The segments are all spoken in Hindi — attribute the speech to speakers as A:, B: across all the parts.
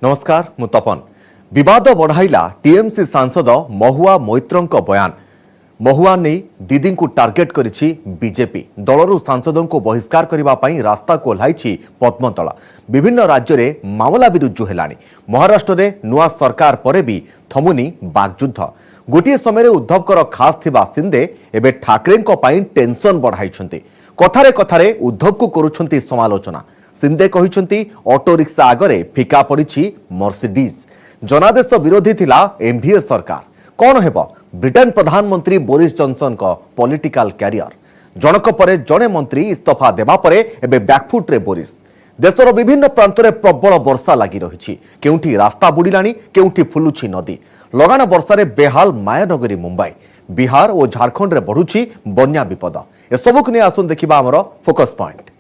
A: नमस्कार मु तपन। विवाद बढ़ाइला टीएमसी सांसद महुआ मैत्रंक बयान। महुआ नहीं दीदी को टार्गेट करिछि बीजेपी। दलरू सांसदों को बहिष्कार करने पर रास्ता को ओह्लाई पद्मतला। विभिन्न राज्य में मामला भी रुजु हेलानी। महाराष्ट्र में नुआ सरकार पर भी थमुनी बागयुद्ध। गोटे समय उद्धवकर खास थिबा सिंधे एबे ठाकरे टेंशन बढ़ाई। कथारे कथारे उद्धव को करुछंती समालोचना। सिंधे कहिछंती ऑटो रिक्शा आगरे फिका पड़िछि मर्सिडीज। जनादेश विरोधी थिला एमवीए सरकार। कौन हेब ब्रिटेन प्रधानमंत्री बोरिस जॉनसन का पॉलिटिकल कैरियर। जनक परे जड़े मंत्री इस्तीफा देबा परे एबे बैकफुट रे बोरिस। देशर विभिन्न प्रांत में प्रबल वर्षा लगी रही। केउठी रास्ता बुड़िलानी, केउठी फुलुछि नदी। लगान वर्षारे बेहाल मायानगरी मुंबई। बिहार और झारखंड रे बढ़ुछि बन्या विपद। ए सबुक ने आसुन देखिबा हमर फोकस पॉइंट।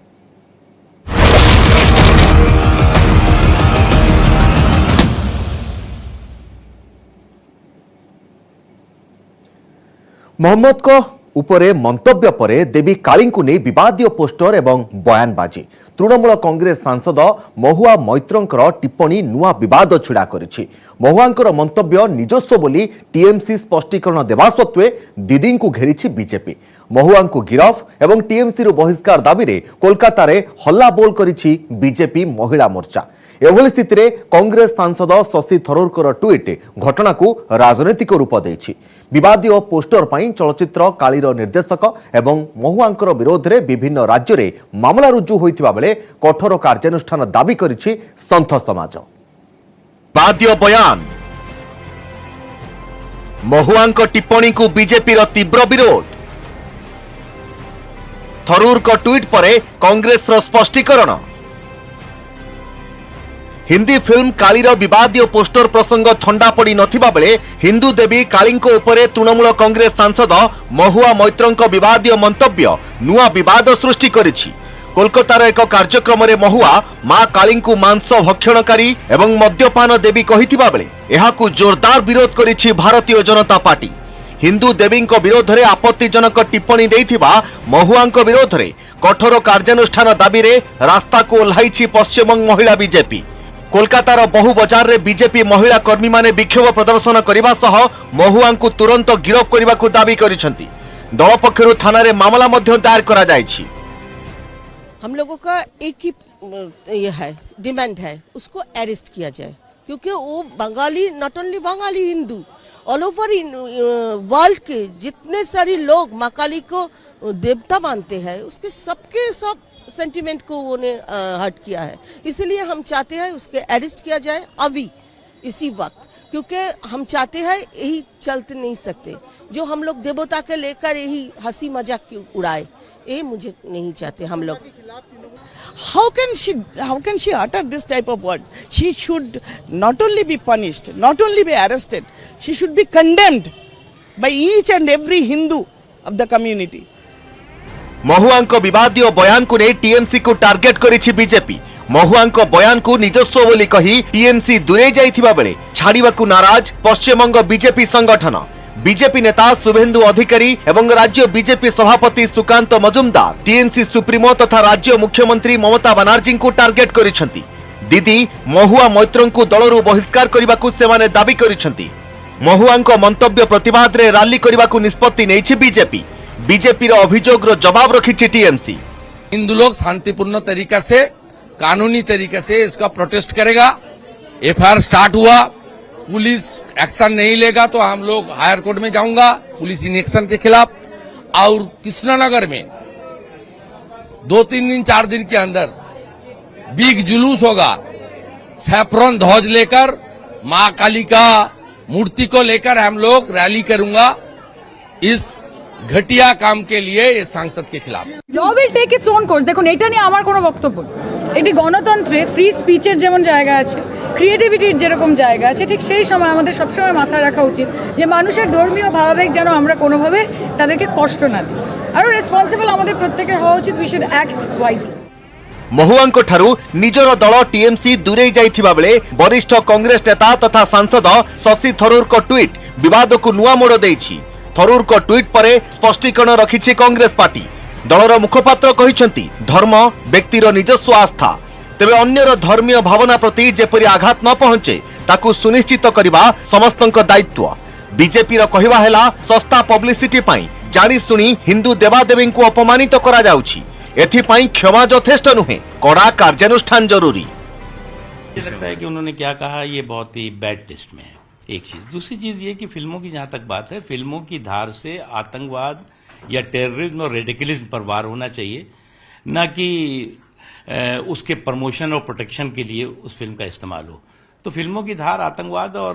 A: मोहम्मद को उपरे मंतव्य परे देवी काली को नहीं विवादीय पोस्टर एवं बयानबाजी। तृणमूल कांग्रेस सांसद महुआ मैत्रंकर टिप्पणी नुआ विवाद छिड़ा करिछि। महुआंकर मंतव्य निजस्व बोली टीएमसी स्पष्टीकरण देवा सत्वे दीदी को घेरिछि बीजेपी। महुआ को गिरफ एवं टीएमसी रु बहिष्कार दाबी रे कोलकाता रे हल्ला बोल करिछि बीजेपी महिला मोर्चा। एभली स्थिति रे कांग्रेस सांसद शशि थरूरकर ट्वीट घटना को राजनैतिक रूप देछि। विवादीय पोस्टर पर चलचित्र कालीर निर्देशक एवं महुआंकर विरोध में विभिन्न राज्य में मामला रुजु होइतिबा बेले कठोर कार्यानुष्ठान दाबी करिछि संथ समाज।
B: विवादीय बयान महुआंक टिप्पणी को बीजेपी रो तीव्र विरोध। थरूर को ट्वीट परे कांग्रेस रो स्पष्टीकरण। हिंदी फिल्म कालीर विवादीय पोस्टर प्रसंग ठंडा पड़ी नथिबा बेले हिंदू देवी कालींको उपरे तृणमूल कांग्रेस सांसद महुआ मैत्रंक विवादीय मंतव्य नुआ विवाद सृष्टि करिछि। कोलकातार एक कार्यक्रम में महुआ मां कालींको मांस भक्षणकारी एवं मद्यपान देवी कहिथिबा बेले एहाकु जोरदार विरोध करिछि भारतीय जनता पार्टी। हिंदू देवींको विरोध में आपत्तिजनक टिप्पणी देइथिबा महुआंको विरोध में कठोर कार्यानुष्ठान दाबी रे रास्ता को ओह्लाइछि पश्चिमबंग महिला बीजेपी। कोलकातार बहु बजार रे बीजेपी महिला कर्मी माने विक्षोभ प्रदर्शन करने सह महुआ को तुरंत गिरफ करने को दाबी करिसेंती। दल पक्षरु थाना रे मामला मध्य दायर करा जायछि।
C: हम लोगों का एक ही ये है डिमांड है, उसको अरेस्ट किया जाए, क्योंकि वो Bengali, not only Bengali, Hindu all over world के जितने सारे लोग माँ काली को देवता मानते हैं, उसके सबके सब सेंटिमेंट को उन्हें हर्ट किया है। इसलिए हम चाहते हैं उसके अरेस्ट किया जाए अभी इसी वक्त, क्योंकि हम चाहते हैं यही चलते नहीं सकते जो हम लोग देवता के लेकर यही हंसी मजाक क्यों उड़ाए, ये मुझे नहीं चाहते हम लोग।
D: How can she utter this type of words? She should not only be punished, not only be arrested, she should be condemned by each and every Hindu of the community.
B: महुआंक विवादीय बयान को नहीं टीएमसी को टार्गेट करिछि बीजेपी। महुआंक बयान को निजस्व बोली कही टीएमसी दूरे जाइथिबा बेले छाड़िबाकु नाराज पश्चिमबंग बीजेपी संगठन। बीजेपी नेता शुभेन्दु अधिकारी एवं राज्य बीजेपी सभापति सुकांत मजुमदार टीएमसी सुप्रीमो तथा राज्य मुख्यमंत्री ममता बनर्जी को टार्गेट करिसेंती। दीदी महुआ मैत्रं को दलरू बहिष्कार करबाकु सेमाने दाबी करिसेंती। महुआंक मंतव्य प्रतिवाद रे रैली करबाकु निष्पत्ति नेछि बीजेपी। बीजेपी अभियोग रो जवाब रखी टीएमसी।
E: हिंदू लोग शांतिपूर्ण तरीका से, कानूनी तरीके से इसका प्रोटेस्ट करेगा। एफआईआर स्टार्ट हुआ, पुलिस एक्शन नहीं लेगा तो हम लोग हायर कोर्ट में जाऊंगा पुलिस इनएक्शन के खिलाफ। और कृष्णनगर में 2-3 दिन 4 दिन के अंदर बिग जुलूस होगा। सैफरन ध्वज लेकर मां काली का मूर्ति को लेकर हम लोग रैली करूंगा इस घटिया काम के लिए इस सांसद के खिलाफ।
F: Law will take its own course. देखो এটা নিয়ে আমার কোনো বক্তব্য নেই। এটি গণতন্ত্রে ফ্রি স্পিচের যেমন জায়গা আছে, ক্রিয়েটিভিটির যেরকম জায়গা আছে, ঠিক সেই সময় আমাদের সবসময় মাথায় রাখা উচিত যে মানুষের ধর্মীয় ভাবাবেগ যেন আমরা কোনোভাবে তাদেরকে কষ্ট না দিই। আর রেসপন্সিবল আমাদের প্রত্যেকের হওয়া উচিত। We should act wisely.
B: महुआंक ठारू निजर दल टीएमसी दूरे जाइथिबा बेले वरिष्ठ कांग्रेस नेता तथा सांसद शशि थरूर को ट्वीट विवाद को नुआ मोड़ देछि। थरूर को ट्वीट पर स्पष्टीकरण रखिछि कांग्रेस पार्टी। दलर मुखपात्र कहिसेंती धर्म व्यक्तिर निजस्व आस्था, तेबे अन्यर धर्मीय भावना प्रति जेपरि आघात न पहुंचे ताकू सुनिश्चित करबा समस्तक दायित्व। बीजेपी रो कहिबा हैला सस्ता पब्लिसिटी पई जानी सुनी हिंदू देवादेवी को अपमानित करा जाउछि। एथिपाई क्षमा यथेष्ट नुहे, कड़ा कार्यानुष्ठान जरूरी।
G: मुझे लगता है कि उन्होंने क्या कहा ये बहुत ही बैड टेस्ट में है, एक चीज। दूसरी चीज ये कि फिल्मों की जहां तक बात है, फिल्मों की धार से आतंकवाद या टेररिज्म और रेडिकलिज्म पर वार होना चाहिए, न कि उसके प्रमोशन और प्रोटेक्शन के लिए उस फिल्म का इस्तेमाल हो। तो फिल्मों की धार आतंकवाद और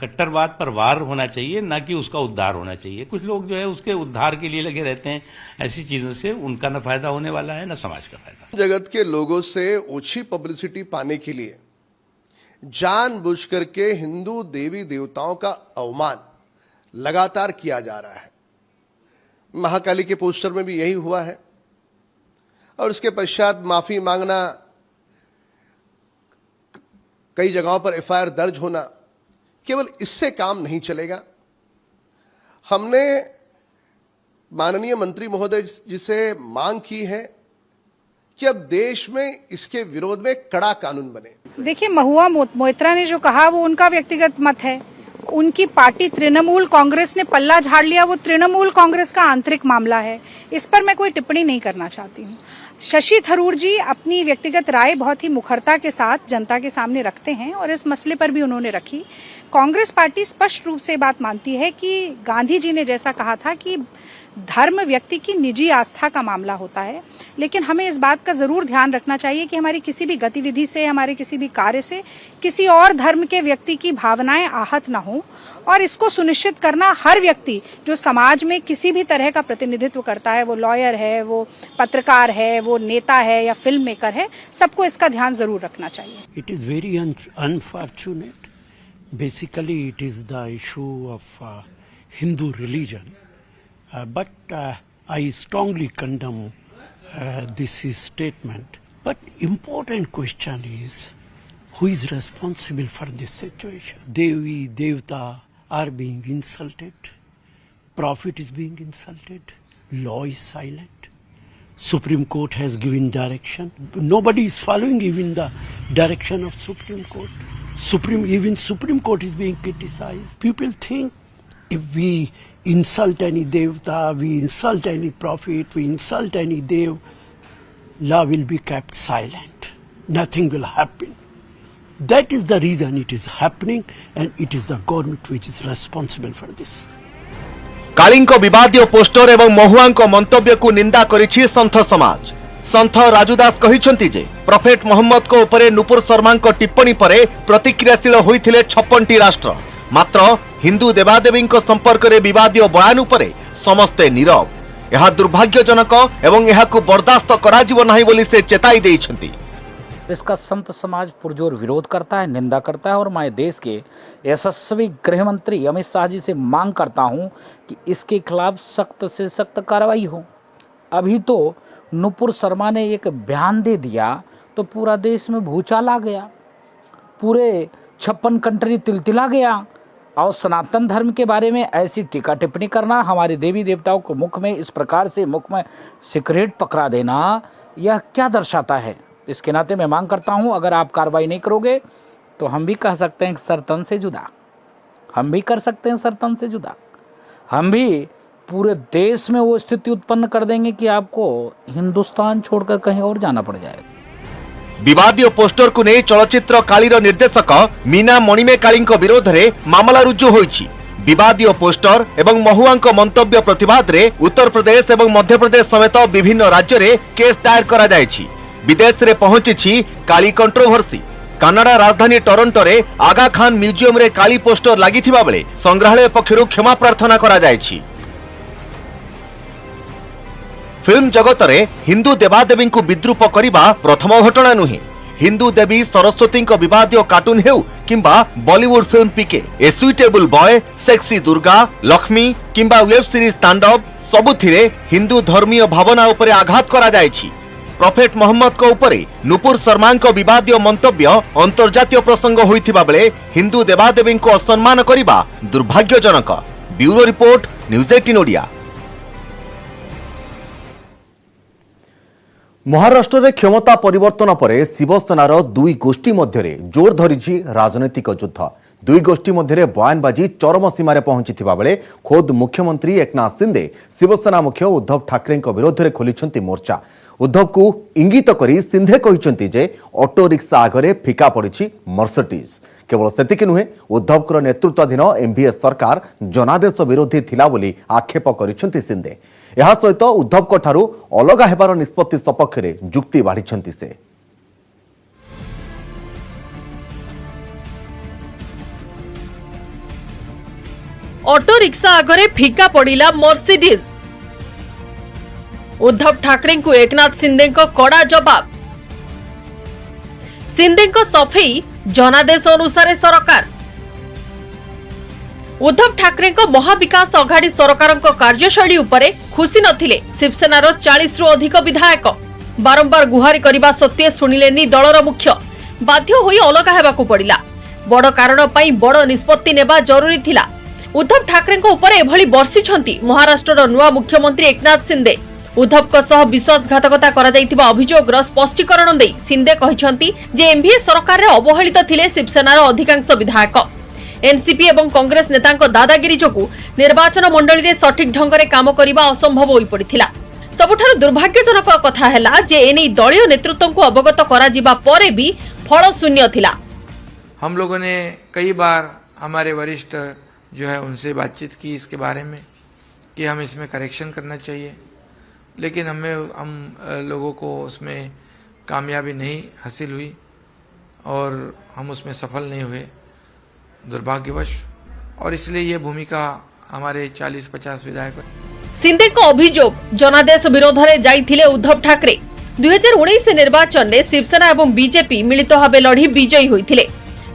G: कट्टरवाद पर वार होना चाहिए, न कि उसका उद्धार होना चाहिए। कुछ लोग जो है उसके उद्धार के लिए लगे रहते हैं। ऐसी चीजों से उनका न फायदा होने वाला है न समाज का फायदा।
H: जगत के लोगों से ओछी पब्लिसिटी पाने के लिए जानबूझ करके हिंदू देवी देवताओं का अवमान लगातार किया जा रहा है। महाकाली के पोस्टर में भी यही हुआ है और उसके पश्चात माफी मांगना, कई जगहों पर एफआईआर दर्ज होना, केवल इससे काम नहीं चलेगा। हमने माननीय मंत्री महोदय जी से मांग की है कि अब देश में इसके विरोध में कड़ा कानून बने।
I: देखिए, महुआ मोइत्रा ने जो कहा वो उनका व्यक्तिगत मत है। उनकी पार्टी तृणमूल कांग्रेस ने पल्ला झाड़ लिया, वो तृणमूल कांग्रेस का आंतरिक मामला है। इस पर मैं कोई टिप्पणी नहीं करना चाहती हूँ। शशि थरूर जी अपनी व्यक्तिगत राय बहुत ही मुखरता के साथ जनता के सामने रखते हैं और इस मसले पर भी उन्होंने रखी। कांग्रेस पार्टी स्पष्ट रूप से बात मानती है कि गांधी जी ने जैसा कहा था कि धर्म व्यक्ति की निजी आस्था का मामला होता है, लेकिन हमें इस बात का जरूर ध्यान रखना चाहिए कि हमारी किसी भी गतिविधि से, हमारे किसी भी कार्य से किसी और धर्म के व्यक्ति की भावनाएं आहत न हो, और इसको सुनिश्चित करना हर व्यक्ति जो समाज में किसी भी तरह का प्रतिनिधित्व करता है, वो लॉयर है, वो पत्रकार है, वो नेता है या फिल्म मेकर है, सबको इसका ध्यान जरूर रखना चाहिए।
J: It is very unfortunate. Basically it is the issue of Hindu religion. But I strongly condemn this statement. But important question is, who is responsible for this situation? Devi, Devta are being insulted. Prophet is being insulted. Law is silent. Supreme Court has given direction. Nobody is following even the direction of Supreme Court. Even Supreme Court is being criticized. People think if we insult any devta, we insult any prophet, we insult any dev, law will be kept silent. Nothing will happen. That is the reason it is happening, and it is the government which is responsible for this.
B: कालिंको विवादीय पोस्टर एवं महुआंको मंतव्य को निंदा करिछि संथ समाज। संथ राजुदास कहिसंति जे प्रोफेट मोहम्मद को उपरे नुपुर शर्मा टिप्पणी परे प्रतिक्रियाशील होइथिले 56टी राष्ट्र। मात्र हिंदू देवादेवी संपर्क में विवादीय बयान उपरे समस्ते नीरव। यह दुर्भाग्यजनक एवं यहाकु बर्दाश्त कराजिबो नाही बोली से चेताई देइछंती।
K: इसका संत समाज पुरजोर विरोध करता है, निंदा करता है, और मैं देश के यशस्वी गृह मंत्री अमित शाह जी से मांग करता हूं कि इसके खिलाफ सख्त से सख्त कार्रवाई हो। अभी तो नुपुर शर्मा ने एक बयान दे दिया तो पूरा देश में भूचाल आ गया, पूरे 56 कंट्री तिलतिला गया। और सनातन धर्म के बारे में ऐसी टीका टिप्पणी करना, हमारे देवी देवताओं को मुख में इस प्रकार से मुख में सिगरेट पकड़ा देना, यह क्या दर्शाता है? इसके नाते मैं मांग करता हूं, अगर आप कार्रवाई नहीं करोगे तो हम भी कह सकते हैं सर तन से जुदा, हम भी कर सकते हैं सर तन से जुदा। हम भी पूरे देश में वो स्थिति उत्पन्न कर देंगे कि आपको हिंदुस्तान छोड़कर कहीं और जाना पड़ जाएगा।
B: विवादीय पोस्टर को नहीं चलचित्र कालीर निर्देशक मीना मणिमे काली विरोध में मामला रुजु होइछि। विवादीय पोस्टर एवं महुआंक मंतव्य प्रतिवाद रे उत्तर प्रदेश एवं मध्य प्रदेश समेत विभिन्न राज्य रे केस दायर करा जायछि। विदेश रे पहुंची काली कंट्रोवर्सी। कनाडा राजधानी टोरंटो रे आगा खान म्यूजियम रे काली पोस्टर लागिथिबा बेले संग्रहालय पक्षरु क्षमा प्रार्थना करा जायछि। फिल्म जगत रे हिंदू देवादेवी को विद्रूप करने प्रथम घटना नुहे। हिंदू देवी सरस्वती विवादीय कार्टून हेउ किंबा Bollywood film PK, a suitable boy, sexy Durga, Lakshmi किंबा वेब सीरीज तांडव सबुथिरे हिंदू धर्मीय भावना उपरे आघात करा जायछि। प्रोफेट मोहम्मद को उपरे नुपुर शर्मा विवादीय मंतव्य अंतर्जातीय प्रसंग होइथिबा बेले हिंदू देवादेवी को असम्मान करने दुर्भाग्यजनक। Bureau report, news 18 Odia.
A: Maharashtra में क्षमता परिवर्तन पर शिवसेनार दुई गोष्ठी मध्य जोर धरी राजनैतिक युद्ध। दुई गोष्ठी मध्य बयानबाजी चरम सीमार पहुंची बेले खोद मुख्यमंत्री एकनाथ शिंदे शिवसेना मुख्य उद्धव ठाकरे विरोध में खोली मोर्चा। उद्धव को इंगित करी शिंदे कहते जे ऑटो रिक्शा आगे फिका पड़ी मर्सिडीज। केवल सेतिक नुहे, उद्धव नेतृत्वाधीन एमवीए सरकार जनादेश विरोधी थिला बोली आक्षेप करिसेंति शिंदे। यह सहित उद्धव ठारू अलग हेबार निष्पत्ति सपक्ष में जुक्ति बाढ़ी से।
L: ऑटो रिक्शा आगे फिका पड़ा मर्सिडीज। उद्धव ठाकरे को एकनाथ शिंदे को कड़ा जवाब। शिंदे को सफेई जनादेश अनुसार सरकार। उद्धव ठाकरे को महाविकास अघाड़ी सरकार कार्यशैली उपरे खुशी नथिले शिवसेनार 40 रु अधिक विधायक। बारंबार गुहारी करने सत्वे शुणिलेनी दलर मुख्य। बाध्य होई अलग हेबाकू पड़िला। बड़ कारण पई बड़ निष्पत्ति नेबा जरूरी थिला। उद्धव ठाकरे को ऊपर एभली बर्षिछंती महाराष्ट्र नुआ मुख्यमंत्री एकनाथ शिंदे। उद्धव को सह विश्वासघातकता करा जायतिबा अभियोगर स्पष्टीकरण देई शिंदे कहिसंती जे एमवीए सरकार रे अवहेलित थिले शिवसेनार अधिकांश विधायक। एनसीपी एवं कांग्रेस नेतांको दादागिरी जोगु निर्वाचन मंडली रे सठिक ढंग रे काम करिबा असंभव होई पड़िथिला। सबुठारु दुर्भाग्यजनक कथा हैला जे एनी दलीय नेतृत्व को अवगत करा जिबा परे भी फल शून्य थिला।
M: हम लोगों ने कई बार हमारे वरिष्ठ जो है उनसे बातचीत की इसके बारे में कि हम इसमें करेक्शन करना चाहिए, लेकिन हम लोगों को उसमें कामयाबी नहीं हासिल हुई और हम उसमें सफल नहीं हुए दुर्भाग्यवश, और इसलिए ये भूमिका हमारे 40-50 विधायक।
L: शिंदे को अभियोग जनादेश विरोध में जाइथिले उद्धव ठाकरे। 2019 निर्वाचन में शिवसेना एवं बीजेपी मिलित भाव लड़ी विजयी होइथिले।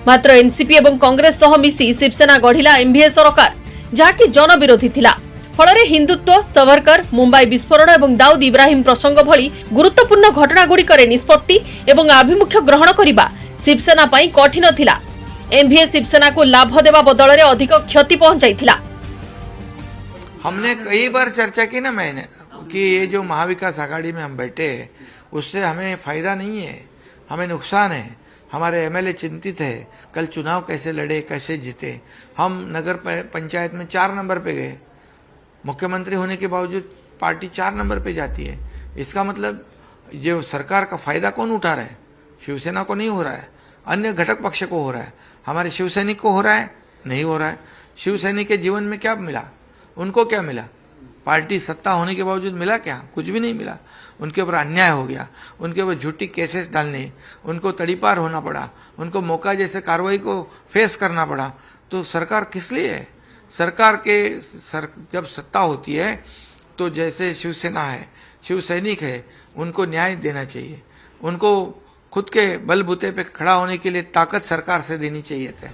L: मात्र एनसीपी एवं कांग्रेस सह मिसी शिवसेना गढ़िला एमवीए सरकार जहाँकि जन विरोधी थिला। फल हिंदुत्व, सावरकर, मुंबई विस्फोरण एवं दाऊद इब्राहिम प्रसंग भली गुरुत्वपूर्ण घटनागुड़िक निष्पत्ति एवं आभिमुख्य ग्रहण करने शिवसेना पई कठिन थिला। एमवीए शिवसेना को लाभ देवा बदल में अधिक क्षति पहुंचाई।
M: हमने कई बार चर्चा की ना मैंने कि ये जो महाविकास आघाड़ी में हम बैठे उससे हमें फायदा नहीं है, हमें नुकसान है। हमारे एमएलए चिंतित है कल चुनाव कैसे लड़े, कैसे जीते। हम नगर पंचायत में 4 नंबर पे गए, मुख्यमंत्री होने के बावजूद पार्टी 4 नंबर पे जाती है। इसका मतलब जो सरकार का फायदा कौन उठा रहा है? शिवसेना को नहीं हो रहा है, अन्य घटक पक्ष को हो रहा है। हमारे शिवसैनिक को हो रहा है? नहीं हो रहा है। शिवसैनिक के जीवन में क्या मिला? उनको क्या मिला? पार्टी सत्ता होने के बावजूद मिला क्या? कुछ भी नहीं मिला। उनके ऊपर अन्याय हो गया, उनके ऊपर झूठी केसेस डालने, उनको तड़ीपार होना पड़ा, उनको मौका जैसे कार्रवाई को फेस करना पड़ा। तो सरकार किस लिए है? सरकार के जब सत्ता होती है तो जैसे शिवसेना है, शिवसैनिक है, उनको न्याय देना चाहिए। उनको खुद के बलबूते पे खड़ा होने के लिए ताकत सरकार से देनी चाहिए थे।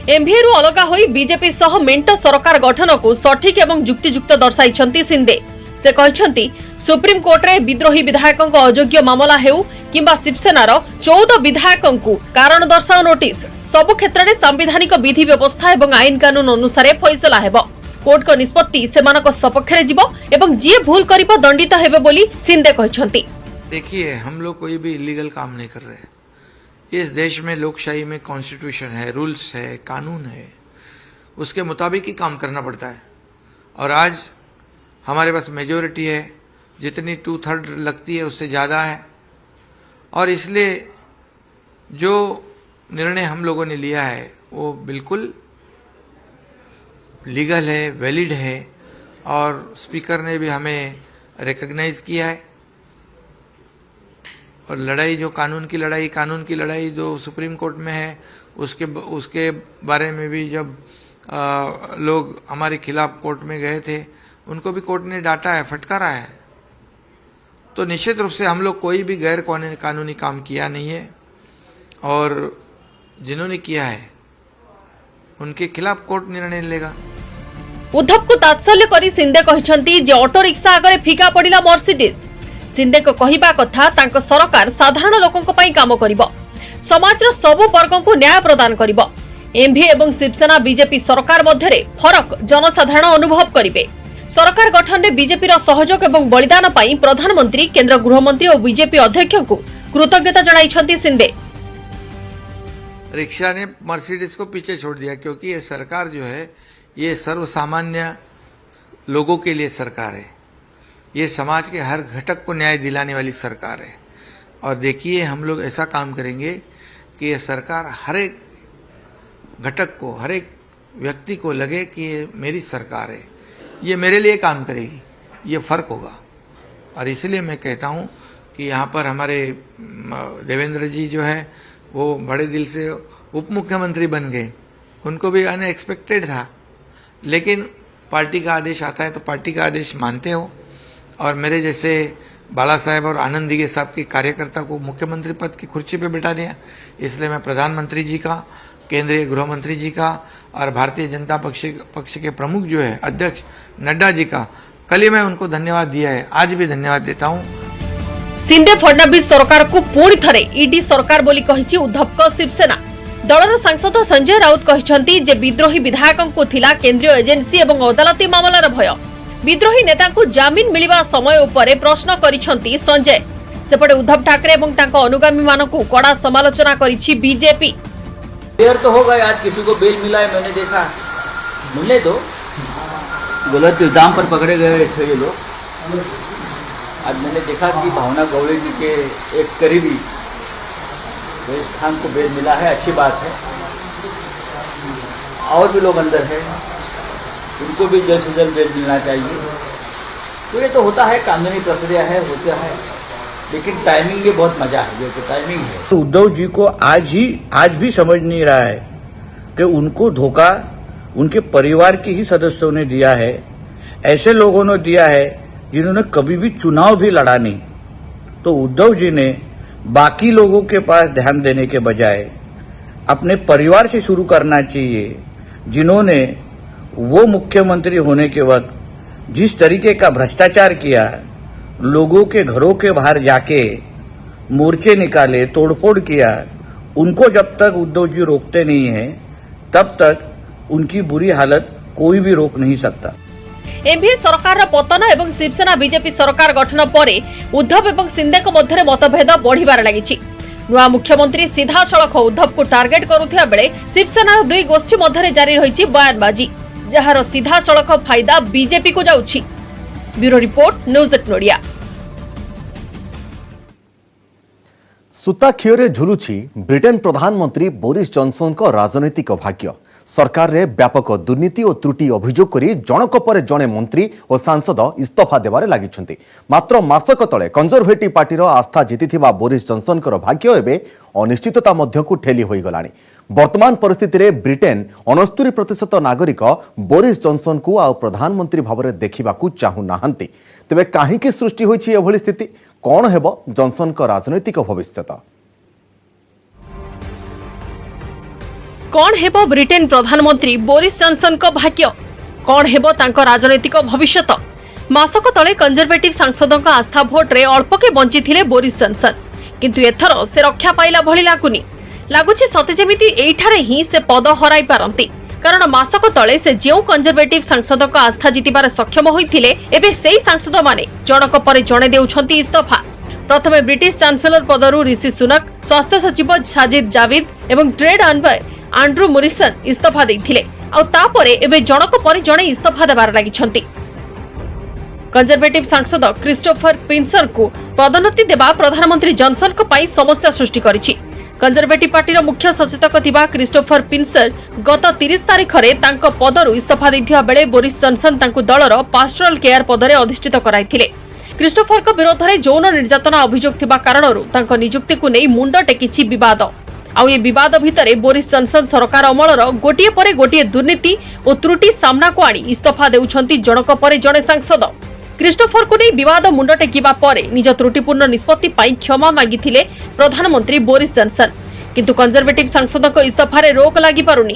L: एमवीए रु अलगा होई बीजेपी सह मेंट सरकार गठन को सठिक एवं युक्तियुक्त दर्शाइछंती शिंदे। से कहछंती सुप्रीम कोर्ट रे विद्रोही विधायकों को अयोग्य मामला हेउ किंबा शिवसेनार 14 विधायकों को कारण दर्शाओ नोटिस, सबु क्षेत्र में संवैधानिक विधि व्यवस्था एवं आईन कानून अनुसार फैसला हेबो। कोर्ट को निष्पत्ति सेमानक सपक्ष रे जिवो एवं जे भूल करिबो दंडित हेबे बोली शिंदे कहछंती।
M: देखिए, हम लोग कोई भी इलीगल काम नहीं कर रहे। इस देश में लोकशाही में कॉन्स्टिट्यूशन है, रूल्स है, कानून है, उसके मुताबिक ही काम करना पड़ता है। और आज हमारे पास मेजोरिटी है, जितनी 2/3 लगती है उससे ज़्यादा है, और इसलिए जो निर्णय हम लोगों ने लिया है वो बिल्कुल लीगल है, वैलिड है, और स्पीकर ने भी हमें रिकॉग्नाइज किया है। और लड़ाई जो कानून की लड़ाई जो सुप्रीम कोर्ट में है, उसके बारे में भी जब लोग हमारे खिलाफ कोर्ट में गए थे, उनको भी कोर्ट ने डांटा है, फटकारा है। तो निश्चित रूप से हम लोग कोई भी गैर कानूनी काम किया नहीं है, और जिन्होंने किया है उनके खिलाफ कोर्ट निर्णय लेगा।
L: उद्धव को तात्सल्य करी शिंदे कहछंती जे ऑटो रिक्शा आगे फिका पड़िला मर्सिडीज। शिंदे को कहिबा कथा तांको सरकार साधारण लोकन को पई काम करिवो, समाजर सबु वर्ग को न्याय प्रदान करिवो। एमवीए एवं शिवसेना बीजेपी सरकार मध्यरे फरक जनसाधारण अनुभव करिवे। सरकार गठन में बीजेपी सहयोग और बलिदान पर प्रधानमंत्री केंद्र गृहमंत्री और बीजेपी अध्यक्ष को कृतज्ञता जणाइछंती शिंदे।
M: रिक्शा ने मर्सिडीज को पीछे छोड़ दिया, क्योंकि ये सरकार जो है ये सर्वसामान्य लोगों के लिए सरकार है। ये समाज के हर घटक को न्याय दिलाने वाली सरकार है। और देखिए, हम लोग ऐसा काम करेंगे कि ये सरकार हर एक घटक को, हर एक व्यक्ति को लगे कि ये मेरी सरकार है, ये मेरे लिए काम करेगी, ये फर्क होगा। और इसलिए मैं कहता हूँ कि यहाँ पर हमारे देवेंद्र जी जो है वो बड़े दिल से उप मुख्यमंत्री बन गए। उनको भी अनएक्सपेक्टेड था, लेकिन पार्टी का आदेश आता है तो पार्टी का आदेश मानते हो। और मेरे जैसे बाला साहेब और आनंद दिगे साहब के कार्यकर्ता को मुख्यमंत्री पद की कुर्सी पे बिठा दिया। इसलिए मैं प्रधानमंत्री जी का, केंद्रीय गृह मंत्री जी का और भारतीय जनता पक्ष के प्रमुख जो है अध्यक्ष नड्डा जी का, कल ही मैं उनको धन्यवाद दिया है, आज भी धन्यवाद देता हूँ।
L: शिंदे फडणवीस सरकार को पुणी थरे ईडी सरकार बोली कहिछि उद्धव को शिवसेना। दलर सांसद संजय राउत कहिसंती जे विद्रोही विधायकों को थिला केंद्रीय एजेंसी एवं अदालती मामलार भय। विद्रोही नेता को जामीन मिलिबा समय उपरे प्रश्न करिसंती संजय। सेपटे उद्धव ठाकरे एवं तांको अनुगामी मानकु कड़ा समालोचना करिछि बीजेपी।
K: देर तो हो गए, आज किसी को बेल मिला है, मैंने देखा, मिलने दो। गलत इल्जाम पर पकड़े गए थे ये लोग। आज मैंने देखा कि भावना गौड़े जी के एक करीबी वेश खान को बेल मिला है, अच्छी बात है। और भी लोग अंदर हैं, उनको भी जल्द से जल्द बेल मिलना चाहिए। तो ये तो होता है, कानूनी प्रक्रिया है, होता है, लेकिन टाइमिंग ये बहुत मजा है, ये तो टाइमिंग है।
N: तो उद्धव जी को आज भी समझ नहीं रहा है कि उनको धोखा उनके परिवार के ही सदस्यों ने दिया है, ऐसे लोगों ने दिया है जिन्होंने कभी भी चुनाव भी लड़ा नहीं। तो उद्धव जी ने बाकी लोगों के पास ध्यान देने के बजाय अपने परिवार से शुरू करना चाहिए, जिन्होंने वो मुख्यमंत्री होने के वक्त जिस तरीके का भ्रष्टाचार किया, लोगों के घरों के बाहर जाके मोर्चे निकाले, तोड़फोड़ किया, उनको जब तक उद्धव जी रोकते नहीं हैं तब तक उनकी बुरी हालत कोई भी रोक नहीं सकता।
L: एमवी सरकार पतन एवं शिवसेना बीजेपी सरकार गठन पर उद्धव एवं शिंदे मध्य मतभेद बढ़िबार लागिछि। नुआ मुख्यमंत्री सीधा सड़क उद्धव को टार्गेट करुथिया बेले शिवसेना दुई गोष्ठी मध्य जारी रहिछि बयानबाजी, जहार सीधा सड़क फायदा बीजेपी को जाउछि। ब्यूरो रिपोर्ट, न्यूज 8 नोडिया।
A: सूताखियोरे झुलुछि ब्रिटेन प्रधानमंत्री बोरिस जॉनसन को राजनीतिक भाग्य। सरकार रे व्यापक दुर्नीति और त्रुटि अभियोग करी जनक पर जड़े मंत्री और सांसद इस्तीफा देवारे लागिछन्ति। मात्र मासक तले कंजरभेटिव पार्टीर आस्था जीतिथिबा बोरिस जॉनसन कर भाग्य एबे अनिश्चितता मध्यकु ठेली होई गलानी। वर्तमान परिस्थिति रे ब्रिटेन 69% नागरिक बोरिस जॉनसन को आ प्रधानमंत्री भावरे देखिबाकू चाहू नाहंती। तेबे काहेकि सृष्टि होईछि एभली स्थिति? कोन हेबो जॉनसन का राजनीतिक भविष्य?
L: कौन हेबो ब्रिटेन प्रधानमंत्री बोरिस जॉनसन को भाग्य? कौन हेबो तांको राजनीतिक भविष्यत? मासक तले कंजरवेटिव सांसदों का आस्था भोट रे अल्प के बंची थिले बोरिस जॉनसन, किंतु एथर से रक्षा पाइला भली लागुछि सते जेमिति एइठारे ही से पद हराई पारंती। कारण मासक तले से जेउ कंजरवेटिव सांसदों का आस्था जितिबार सक्षम होइथिले, एबे सेही सांसद माने जनक परे जणे देउछंती इस्तीफा। प्रथमे ब्रिटिश चांसलर पदरु ऋषि सुनक, स्वास्थ्य सचिव साजिद जाविद एवं ट्रेड अनवय आंड्रू मोरिसन इस्तीफा देइथिले। आ तापरे एबे जनक परे जणे इस्तीफा देबार लागिछंती। कंजरवेटिव सांसद क्रिस्टोफर पिन्सर को पदोन्नति देबा प्रधानमंत्री जॉनसन को पाई समस्या सृष्टि करिछि। कंजरवेटिव पार्टीर मुख्य सचेतक थिबा क्रिस्टोफर पिन्सर गत 30 तारिख रे तांको पदरु इस्तीफा दैथिबा बेले बोरिस जॉनसन तांको दलर पास्टोरल केयर पदरे अधिष्ठित कराइथिले। क्रिस्टोफर को विरोध में यौन निर्यातना अभियोग थिबा कारणरु तांको नियुक्ति को नै मुंड टेकिछि विवाद। आउ ये विवाद भितरे बोरिस जॉनसन सरकार अमलर गोटिए परे गोटिए दुर्नीति और त्रुटि सामना को आनी इस्तीफा देउछंती जनक परे जणे सांसद। क्रिस्टोफर को नहीं विवाद मुंड टेकिबा परे निज त्रुटिपूर्ण निष्पत्ति पाई क्षमा मागिथिले प्रधानमंत्री बोरिस जॉनसन, किंतु कंजरवेटिव सांसद को इस्तीफारे रोक लागि पारुनी।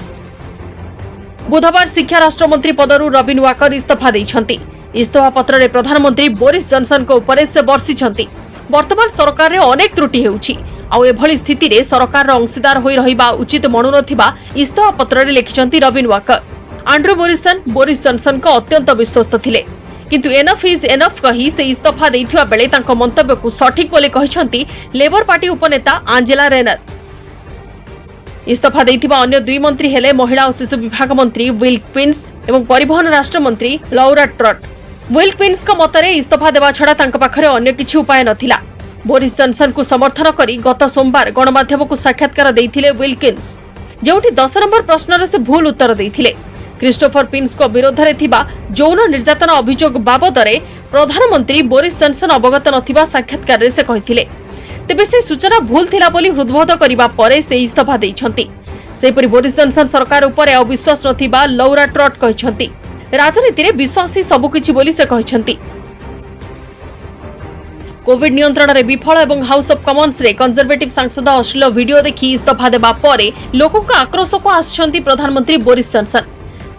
L: बुधवार शिक्षा राष्ट्रमंत्री पदरु रबिन वाकर इस्तीफा दैछंती। इस्तीफा पत्र रे प्रधानमंत्री बोरिस जॉनसन को उपरे से बर्षिछंती। वर्तमान सरकार रे अनेक त्रुटि हेउछि, आउ एभली स्थिति रे सरकार रो अंशीदार होई रहिबा उचित मनु नथिबा इस्तीफा पत्र रे लिखिछंती Robin Walker. Andrew Morrison Boris Johnson को अत्यंत विश्वस्त थिले। किंतु एनफ इज एनफ कही से इस्तीफा देइथिबा बेले तांको मंतव्य को सठिक बोली कहिसंती लेबर पार्टी उपनेता आंजेला रेनर। इस्तीफा देइथिबा अन्य दुई मंत्री हेले महिला और शिशु विभाग मंत्री विल क्विन्स एवं परिवहन राष्ट्र मंत्री लौरा ट्रट। विल क्विन्स को मतरे इस्तीफा देवा छड़ा तांको पाखरे अन्य किछि उपाय नथिला। बोरिस जॉनसन को समर्थन करी गत सोमवार गणमाध्यम को साक्षात्कार देइथिले विल क्विन्स, जेउठी 10 नंबर प्रश्न से भूल उत्तर देइथिले। क्रिस्टोफर पिन्स को विरोध में थिबा यौन निर्यातना अभियोग बाबद प्रधानमंत्री बोरिस जॉनसन अवगत नथिबा साक्षात्कार से कहिथिले। तेबे से सूचना भूल थिला बोली हृदबोध करिबा परे से इस्तीफा देइछंती। सेपरि बोरिस जॉनसन सरकार उपर अविश्वास नथिबा लौरा ट्रट कहिछंती। राजनीति रे विश्वासी सबुकिछि बोली से कहिछंती। कोविड नियंत्रण रे विफल एवं हाउस ऑफ कॉमन्स रे कंजर्वेटिव सांसद अश्लील वीडियो देखि इस्तीफा देबा परे लोकों का आक्रोश को आछंती प्रधानमंत्री बोरिस जॉनसन।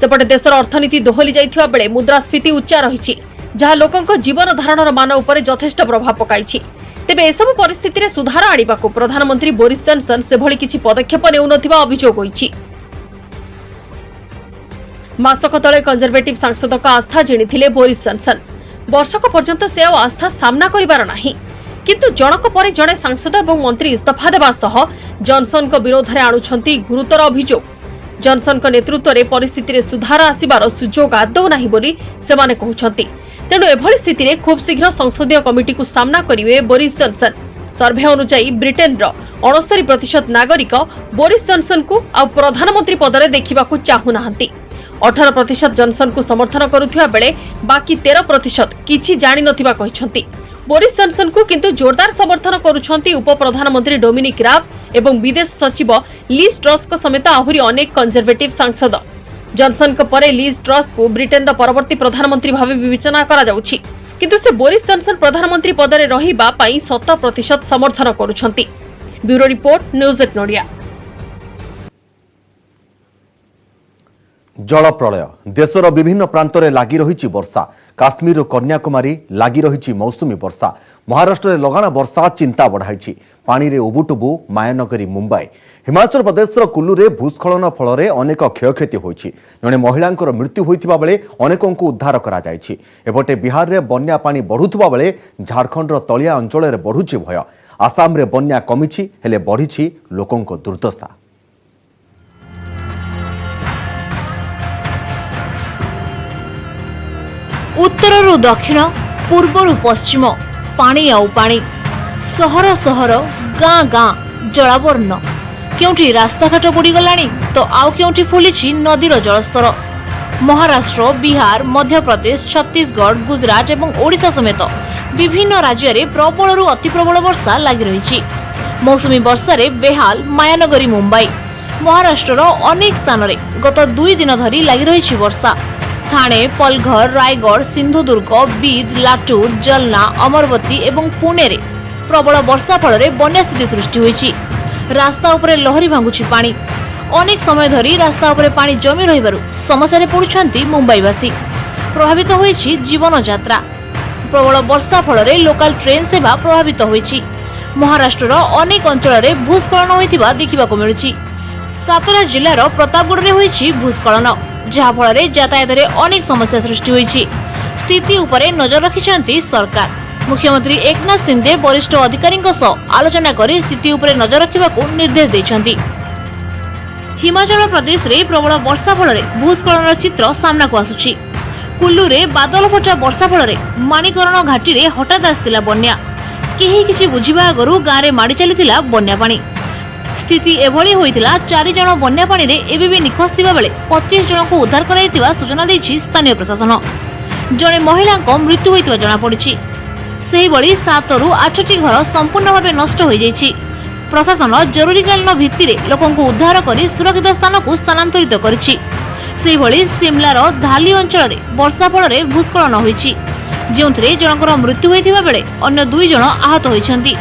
L: सेपटे देशर अर्थनीति दोहली जाइथिबा बेले मुद्रास्फीति उच्चा रहिछि, जहा लोकंक जीवन धारणर मान उपरे यथेष्ट प्रभाव पकाइछि। तेबे एसबु परिस्थिति रे सुधार आनिबाकू प्रधानमंत्री बोरिस जॉनसन सेभଳି किछि पदक्षेप नेउनथिबा अभियोग होइछि। मासक तले कंजर्वेटिव सांसद का आस्था जिणिथिले बोरिस जॉनसन। वर्षक पर्यंत से आस्था सामना करिबार नाही, किंतु जनक परे जणे सांसद एवं मंत्री इस्तीफा देबा सह जॉनसन को विरोध रे आणुछंती गुरुतर अभियोग। जॉनसन को नेतृत्व रे परिस्थिति रे सुधार आसिबार सुजोग आदौ नाही बोली सेमाने कहउछंती। तेणु एभଳି स्थिति रे खूब शीघ्र संसदीय कमिटी को सामना करिवे बोरिस जॉनसन। सर्वे अनुसार ब्रिटेन रो 69% नागरिक बोरिस जॉनसन को आ प्रधानमंत्री पद रे देखिबाकू चाहू नाहंती। 18% जॉनसन को समर्थन करुथिबा बेले बाकी 13% किछि जानि नथिबा कहिसंती। बोरिस जॉनसन को किंतु जोरदार समर्थन करुछंती उप प्रधानमंत्री डोमिनिक राब एवं विदेश सचिव लीज ट्रस को समेत आहुरी अनेक कंजर्वेटिव सांसद। जॉनसन को परे लीज ट्रस को ब्रिटेन परवर्ती प्रधानमंत्री भावे विवेचना करा जाउछि, किंतु से बोरिस जॉनसन प्रधानमंत्री पद रे रहिबा पई 100% समर्थन करुछंती। ब्यूरो रिपोर्ट न्यूज 8 नोडिया।
A: जल प्रलय देशर विभिन्न प्रांत में लगी रही वर्षा। काश्मीर और कन्याकुमारी लगी रही मौसुमी वर्षा। महाराष्ट्र में लगाण वर्षा चिंता बढ़ाई। पानी रे उबुटुबु मायानगरी मुंबई। हिमाचल प्रदेश कुल्लू रे भूस्खलन फल अनेक क्षयक्षति होइछि। जणे महिलांकर मृत्यु होइथिबा बेले अनेकंकु उद्धार करा जाइछि। एपटे बिहार रे बन्या पानी बढ़ुथिबा बेले झारखंड रो तलिया अंचल रे बढ़ुछि भय। आसाम रे बन्या कमिछि हेले बढ़िछि लोकंक दुर्दशा।
O: उत्तरରୁ दक्षिण पूर्वରୁ पश्चिम पानी आउ पानी। सहर सहर गाँ गाँ जलावर्ण। क्योंठी रास्ताघाट बुड़ीगलाणी तो आउ क्योंठी फुलिछि नदीर जलस्तर। महाराष्ट्र बिहार मध्य प्रदेश छत्तीसगढ़ गुजरात एवं ओडिशा समेत विभिन्न राज्य में प्रबलरू अति प्रबल वर्षा लगी रही। मौसुमी वर्षा बेहाल मायानगरी मुंबई। महाराष्ट्र अनेक स्थान में गत 2 दिन धरी लगी रही वर्षा। थाणे पलघर रायगढ़ सिंधुदुर्ग बीद लाटूर जलना अमरवती एवं पुणे रे प्रबल वर्षा फल बन्या स्थिति सृष्टि होइछि। रास्ता उपरे लहरी भांगुछि पानी। अनेक समय धरी रास्ता उपरे पानी जमी रहिबारु समस्या रे पडुछंती मुंबईवासी। प्रभावित होइछि जीवन यात्रा। प्रबल वर्षा फल लोकल ट्रेन सेवा प्रभावित होइछि। महाराष्ट्र अनेक अंचल रे भूस्खलन होइतिबा देखिबाकू मिलुछि। सातरा जिल्लार प्रतापगढ़ रे होइछि भूस्खलन, जहा फल यातायात रे अनेक समस्या सृष्टि होइछि। स्थिति उपरे नजर रखिछंती सरकार। मुख्यमंत्री एकनाथ शिंदे वरिष्ठ अधिकारीଙ୍କ सह आलोचना करी स्थिति उपरे नजर रखिबाकू निर्देश दैछंती। हिमाचल प्रदेश रे प्रबल वर्षा फल भूस्खलन चित्र सामना को आसुछि। कुल्लू रे बादल फटा वर्षा फल माणिकरण घाटी रे हठात आस्तिला बन्या। केही किछि बुझिबा आगरु गाँ रे माडी चलिथिला बन्या पानी। स्थिति एभली होइतिला 4 जण बन्या पानी रे एबे भी निखोज थिबा बेले 25 जण को उद्धार कराइतिबा सूचना दैछि स्थानीय प्रशासन। जणे महिला को मृत्यु होइतिबा जणा पड़िछि। सेही बळी 7 रु 8टी घर संपूर्ण भाबे नष्ट होई जाइछि। प्रशासन जरूरीकालीन भित्तिरे लोकों को उद्धार करी सुरक्षित स्थान को स्थानांतरित करिछि। सेही बळी सिमलार धाली अंचल रे वर्षा फल रे भूस्खलन होइछि, जेउथरे जनकर मृत्यु होइतिबा बेले अन्य 2 जण आहत होइछन्ति।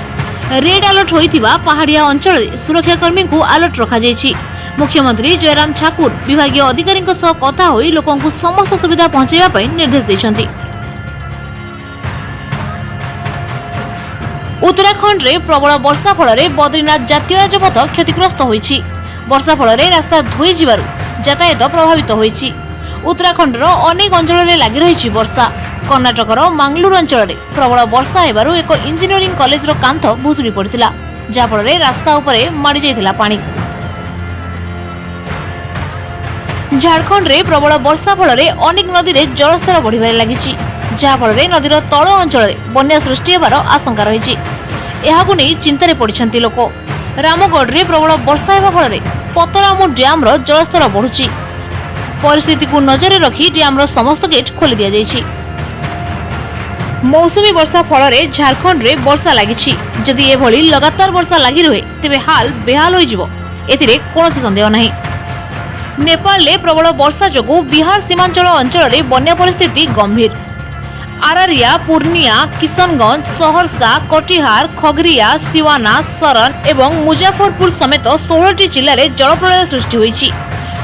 O: रेड अलर्ट होइतिबा पहाड़िया अंचल रे सुरक्षाकर्मी को अलर्ट रखा जाइछि। मुख्यमंत्री जयराम ठाकुर विभागीय अधिकारी सह कथा होई लोकों को समस्त सुविधा पहुंचाइबा पई निर्देश दैछन्ति। उत्तराखंड रे प्रबल वर्षा फल रे बद्रीनाथ जातीय राजपथ क्षतिग्रस्त होइछि। वर्षा फल रे रास्ता धोई जिबारु यातायात प्रभावित होइछि। उत्तराखंडर अनेक अंचल लगी रही वर्षा। कर्णाटकर मंगलूर अंचल में प्रबल वर्षा हेबारु एक इंजीनियरिंग कॉलेज कांथ भुशुड़ी पड़ता, जहाँफल रास्ता उपरे माड़ी जाइथिला पानी। झारखंड में प्रबल वर्षा फल अनेक नदी में जलस्तर बढ़िबार लागिछि, जहाँफल नदीर तल अंचल बन्या सृष्टि हेबार आशंका रही। यहाकु नै चिंतारे पड़िछन्ति लोक। रामगढ़ में प्रबल वर्षा हेबा फल पतरामू डैम जलस्तर बढ़ुछि। परिस्थिति को नजर रखी डैम समस्त गेट खोली दिया जाइछि। मौसुमी वर्षा फल झारखंड में वर्षा लगी। जदि एभली लगातार वर्षा लगी रहे तेबे हाल बेहाल हो जिवो, एथिरे कोनोसी संदेह नहीं। नेपाल में प्रबल वर्षा जोगु बिहार सीमांचल अंचल में बन्या परिस्थिति गंभीर। आरारिया, पूर्णिया, किशनगंज, सहरसा, कटिहार, खगरिया, सिवाना, सरन एवं मुजफ्फरपुर समेत 16टी जिले में जलप्रलय सृष्टि होइछि।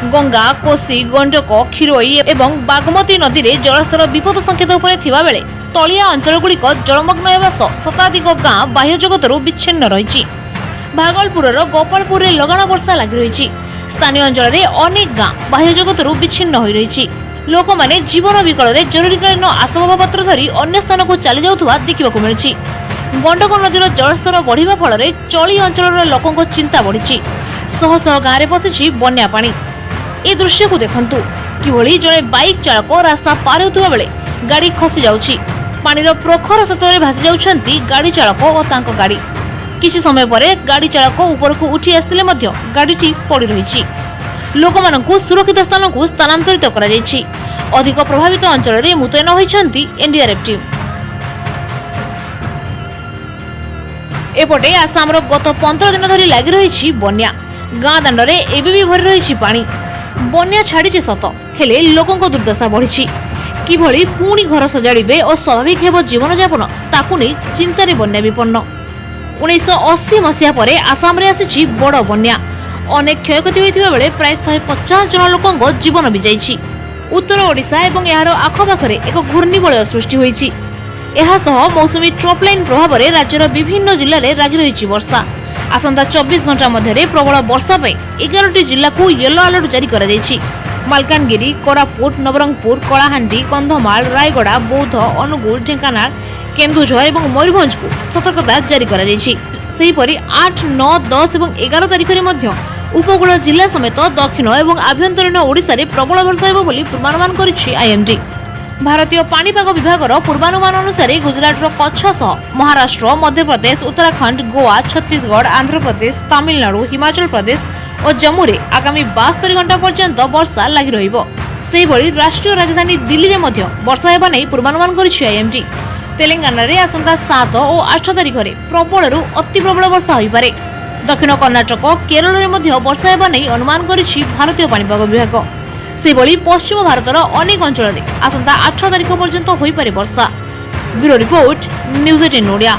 O: गंगा, कोसी, गंडक, खिरोई एवं बागमती नदी में जलस्तर विपद संकेत उपरे थिबा बेले तलिया अंचलगुड़िक जलमग्न हेबा सह शताधिक गाँ बाह्य जगतरू विच्छिन्न रहिछि। भागलपुरर गोपालपुर में लगाण वर्षा लगी रही। स्थानीय अंचल में अनेक गाँ बाह्य जगतरू विच्छिन्न होई रहिछि। लोक माने जीवन विकल में जरूरीकालीन आसबाबपत्र धरी अन्य स्थान को चली जाउथुबा देखिबाकु मिलिछि। गंडक नदीर जलस्तर बढ़िबा फल चली अंचल लोकों चिंता बढ़िछि। शह शह गाँव में पशिछि बन्या पानी। ए दृश्य को देखंतु किभଳି जड़े बाइक चालक रास्ता पार होतुबा बेले गाड़ी खसी जाउछि। पानीर प्रखर स्रोतरे भासी जाउछन्ति गाड़ी चालक और तांको गाड़ी। किछि समय परे गाड़ी चालक ऊपर को उठी आस्तिले मध्य गाड़ीटी पड़ी रहिछि। लोकमानंकु सुरक्षित स्थान को स्थानांतरित करा जाइछि। अधिक प्रभावित अंचल में मुतयन होइछन्ति एनडीआरएफ टीम। एपटे आसामर गत 15 दिन धरी लगी रही बन्या। गाँ दाण्डरे एबे भी भरी रही पानी। बन्या छाड़ी सत हेले लोकों दुर्दशा बढ़ी। किभଳି पुणी घर सजाड़े और स्वाभाविक हेब जीवन यापन ताकू नहीं चिंतार बन्या विपन्न। 1980 मसीहा पर आसाम रे आसी बड़ बन्या। अनेक क्षयक्षति होइथिबा बेले प्राय 150 जन लोकों जीवन भी जाइछि। उत्तर ओडिशा एवं यार आखपाखरे एक घूर्णिबलय सृष्टि होइछि। एहा सह मौसुमी ट्रप लाइन प्रभाव में राज्यर विभिन्न जिले में लगी रही वर्षा। आसंता 24 घंटा मध्य प्रबल वर्षा 11टी जिला को येलो अलर्ट जारी करा जाइछि। मालकानगिरी, कोरापुट, नवरंगपुर, कलाहांडी, कंधमाल, रायगड़ा, बौद्ध, अनुगुल, ढेंकानाल, केन्दुझर और मयूरभंज को सतर्कता जारी करा जाइछि। सेहिपरि 8, 9, 10 और 11 तारिख में उपकूल जिला समेत दक्षिण और आभ्यंतरीण ओडिशा रे प्रबल वर्षा हेबो बोली पूर्वानुमान करिछि आईएमडी। भारतीय पाणीपाग विभागर पूर्वानुमान अनुसार गुजरात कच्छ सह महाराष्ट्र, मध्य प्रदेश, उत्तराखंड, गोवा, छत्तीसगढ़, आंध्र प्रदेश, तमिलनाडु, हिमाचल प्रदेश और जम्मू रे आगामी 72 घंटा पर्यंत वर्षा लगी रहिबो। सेहिभଳି राष्ट्रीय राजधानी दिल्ली रे मध्य वर्षा हेबा नै पूर्वानुमान करिछि आईएमडी। तेलंगाना रे आसंता 7 और 8 तारिख रे प्रबलरू अति प्रबल वर्षा होई पारे। दक्षिण कर्णाटक, केरल रे मध्य वर्षा हेबा नै अनुमान करिछि भारतीय पाणीपाग विभाग। सेहिभଳି पश्चिम भारतर अनेक अंचल में आसंता 8 तारिख पर्यंत होई पारे वर्षा। Bureau report, news 18 Odia.